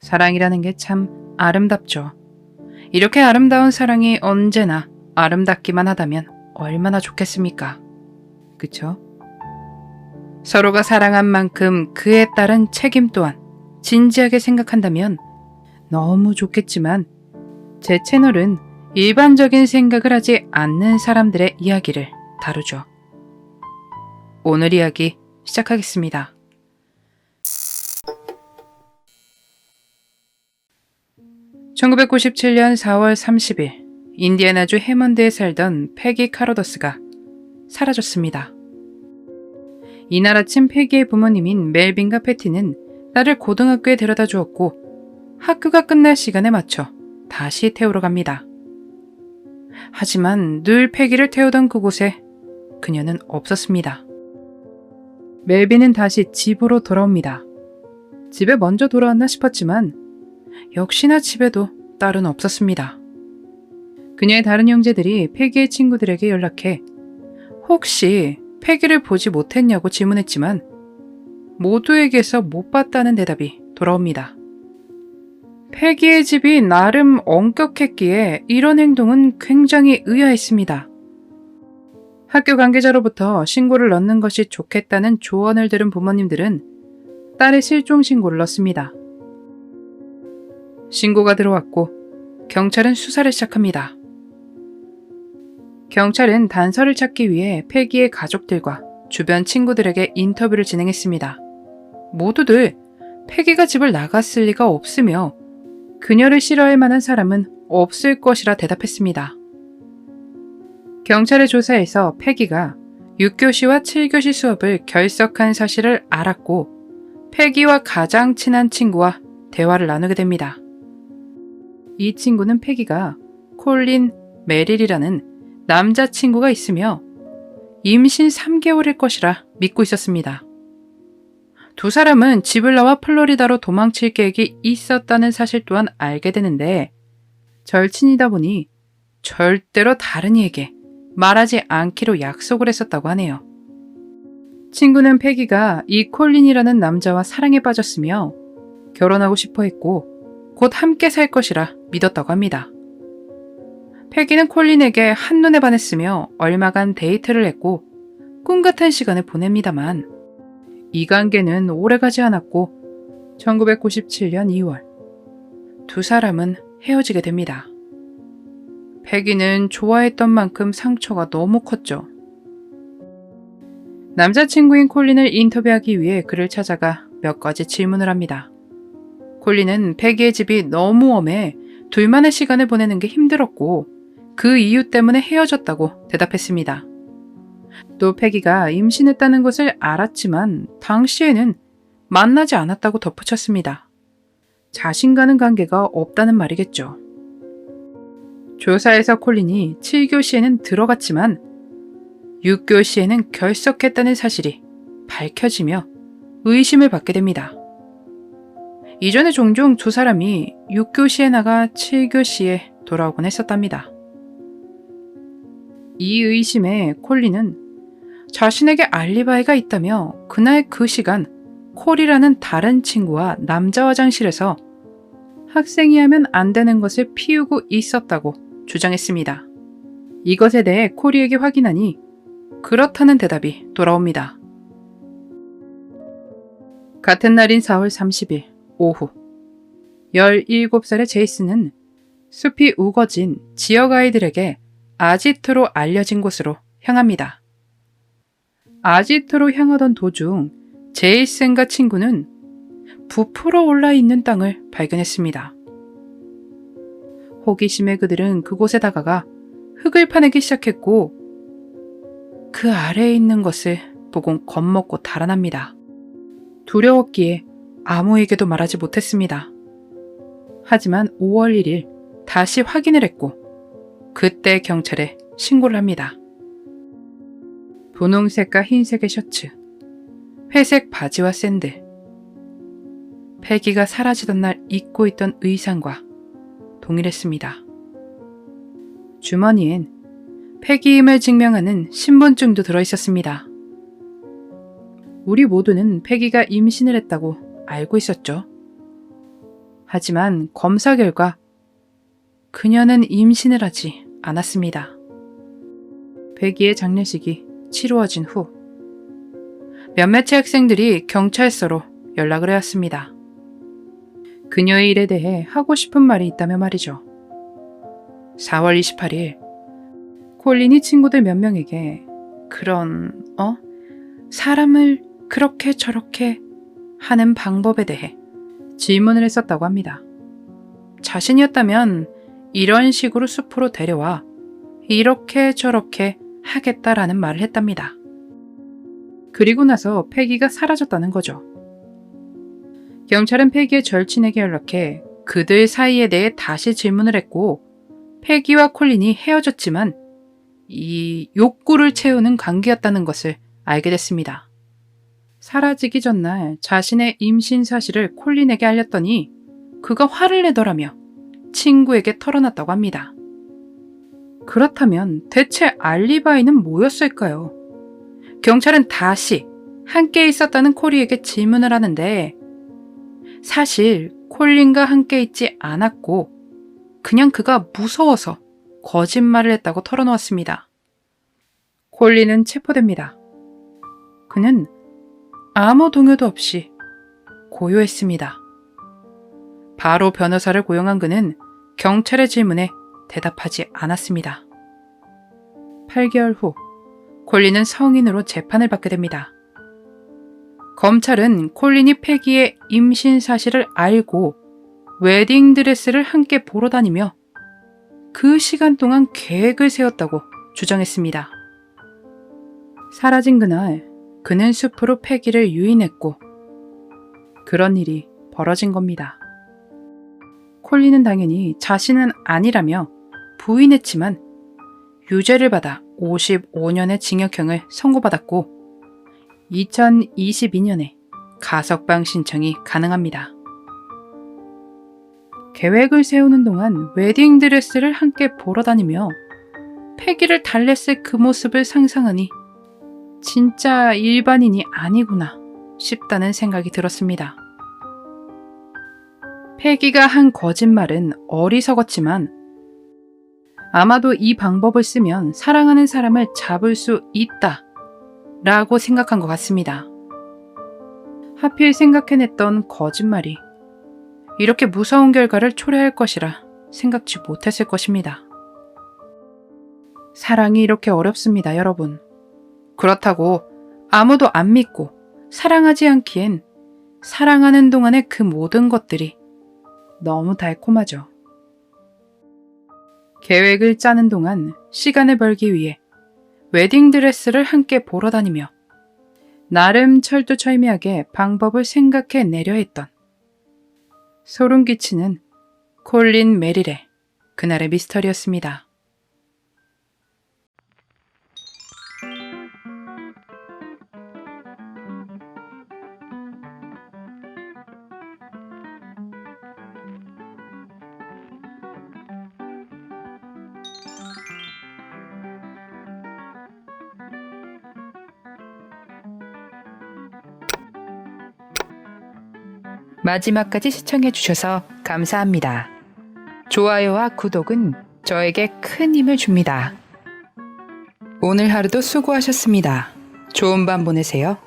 사랑이라는 게 참 아름답죠. 이렇게 아름다운 사랑이 언제나 아름답기만 하다면 얼마나 좋겠습니까? 그쵸? 서로가 사랑한 만큼 그에 따른 책임 또한 진지하게 생각한다면 너무 좋겠지만 제 채널은 일반적인 생각을 하지 않는 사람들의 이야기를 다루죠. 오늘 이야기 시작하겠습니다. (1997년 4월 30일) 인디애나주 해먼드에 살던 패기 카로더스가 사라졌습니다. 이날 아침 패기의 부모님인 멜빈과 패티는 딸을 고등학교에 데려다 주었고 학교가 끝날 시간에 맞춰 다시 태우러 갑니다. 하지만 늘 패기를 태우던 그곳에 그녀는 없었습니다. 멜빈은 다시 집으로 돌아옵니다. 집에 먼저 돌아왔나 싶었지만 역시나 집에도 딸은 없었습니다. 그녀의 다른 형제들이 패기의 친구들에게 연락해 혹시 패기를 보지 못했냐고 질문했지만 모두에게서 못 봤다는 대답이 돌아옵니다. 패기의 집이 나름 엄격했기에 이런 행동은 굉장히 의아했습니다. 학교 관계자로부터 신고를 넣는 것이 좋겠다는 조언을 들은 부모님들은 딸의 실종 신고를 넣습니다. 신고가 들어왔고 경찰은 수사를 시작합니다. 경찰은 단서를 찾기 위해 패기의 가족들과 주변 친구들에게 인터뷰를 진행했습니다. 모두들 패기가 집을 나갔을 리가 없으며 그녀를 싫어할 만한 사람은 없을 것이라 대답했습니다. 경찰의 조사에서 패기가 6교시와 7교시 수업을 결석한 사실을 알았고 패기와 가장 친한 친구와 대화를 나누게 됩니다. 이 친구는 패기가 콜린 메릴이라는 남자친구가 있으며 임신 3개월일 것이라 믿고 있었습니다. 두 사람은 집을 나와 플로리다로 도망칠 계획이 있었다는 사실 또한 알게 되는데 절친이다 보니 절대로 다른 이에게 말하지 않기로 약속을 했었다고 하네요. 친구는 패기가 이 콜린이라는 남자와 사랑에 빠졌으며 결혼하고 싶어 했고 곧 함께 살 것이라 믿었다고 합니다. 패기는 콜린에게 한눈에 반했으며 얼마간 데이트를 했고 꿈같은 시간을 보냅니다만 이 관계는 오래가지 않았고 1997년 2월 두 사람은 헤어지게 됩니다. 패기는 좋아했던 만큼 상처가 너무 컸죠. 남자친구인 콜린을 인터뷰하기 위해 그를 찾아가 몇 가지 질문을 합니다. 콜린은 패기의 집이 너무 험해 둘만의 시간을 보내는 게 힘들었고 그 이유 때문에 헤어졌다고 대답했습니다. 또 패기가 임신했다는 것을 알았지만 당시에는 만나지 않았다고 덧붙였습니다. 자신과는 관계가 없다는 말이겠죠. 조사에서 콜린이 7교시에는 들어갔지만 6교시에는 결석했다는 사실이 밝혀지며 의심을 받게 됩니다. 이전에 종종 두 사람이 6교시에 나가 7교시에 돌아오곤 했었답니다. 이 의심에 콜린은 자신에게 알리바이가 있다며 그날 그 시간 콜이라는 다른 친구와 남자 화장실에서 학생이 하면 안 되는 것을 피우고 있었다고 주장했습니다. 이것에 대해 콜이에게 확인하니 그렇다는 대답이 돌아옵니다. 같은 날인 4월 30일 오후 17살의 제이슨은 숲이 우거진 지역 아이들에게 아지트로 알려진 곳으로 향합니다. 아지트로 향하던 도중 제이슨과 친구는 부풀어 올라 있는 땅을 발견했습니다. 호기심에 그들은 그곳에 다가가 흙을 파내기 시작했고 그 아래에 있는 것을 보곤 겁먹고 달아납니다. 두려웠기에 아무에게도 말하지 못했습니다. 하지만 5월 1일 다시 확인을 했고 그때 경찰에 신고를 합니다. 분홍색과 흰색의 셔츠, 회색 바지와 샌들, 패기가 사라지던 날 입고 있던 의상과 동일했습니다. 주머니엔 패기임을 증명하는 신분증도 들어있었습니다. 우리 모두는 패기가 임신을 했다고 알고 있었죠. 하지만 검사 결과 그녀는 임신을 하지 않았습니다. 패기의 장례식이 치루어진 후 몇몇의 학생들이 경찰서로 연락을 해왔습니다. 그녀의 일에 대해 하고 싶은 말이 있다며 말이죠. 4월 28일 콜린이 친구들 몇 명에게 그런 사람을 그렇게 저렇게 하는 방법에 대해 질문을 했었다고 합니다. 자신이었다면 이런 식으로 숲으로 데려와 이렇게 저렇게 하겠다라는 말을 했답니다. 그리고 나서 패기가 사라졌다는 거죠. 경찰은 패기의 절친에게 연락해 그들 사이에 대해 다시 질문을 했고 패기와 콜린이 헤어졌지만 이 욕구를 채우는 관계였다는 것을 알게 됐습니다. 사라지기 전날 자신의 임신 사실을 콜린에게 알렸더니 그가 화를 내더라며 친구에게 털어놨다고 합니다. 그렇다면 대체 알리바이는 뭐였을까요? 경찰은 다시 함께 있었다는 콜리에게 질문을 하는데 사실 콜린과 함께 있지 않았고 그냥 그가 무서워서 거짓말을 했다고 털어놓았습니다. 콜린은 체포됩니다. 그는 아무 동요도 없이 고요했습니다. 바로 변호사를 고용한 그는 경찰의 질문에 대답하지 않았습니다. 8개월 후 콜린은 성인으로 재판을 받게 됩니다. 검찰은 콜린이 패기의 임신 사실을 알고 웨딩드레스를 함께 보러 다니며 그 시간 동안 계획을 세웠다고 주장했습니다. 사라진 그날 그는 숲으로 패기를 유인했고 그런 일이 벌어진 겁니다. 콜린은 당연히 자신은 아니라며 부인했지만 유죄를 받아 55년의 징역형을 선고받았고 2022년에 가석방 신청이 가능합니다. 계획을 세우는 동안 웨딩드레스를 함께 보러 다니며 패기를 달랬을 그 모습을 상상하니 진짜 일반인이 아니구나 싶다는 생각이 들었습니다. 패기가 한 거짓말은 어리석었지만 아마도 이 방법을 쓰면 사랑하는 사람을 잡을 수 있다 라고 생각한 것 같습니다. 하필 생각해냈던 거짓말이 이렇게 무서운 결과를 초래할 것이라 생각지 못했을 것입니다. 사랑이 이렇게 어렵습니다, 여러분. 그렇다고 아무도 안 믿고 사랑하지 않기엔 사랑하는 동안의 그 모든 것들이 너무 달콤하죠. 계획을 짜는 동안 시간을 벌기 위해 웨딩드레스를 함께 보러 다니며 나름 철두철미하게 방법을 생각해 내려 했던 소름 끼치는 콜린 메릴의 그날의 미스터리였습니다. 마지막까지 시청해주셔서 감사합니다. 좋아요와 구독은 저에게 큰 힘을 줍니다. 오늘 하루도 수고하셨습니다. 좋은 밤 보내세요.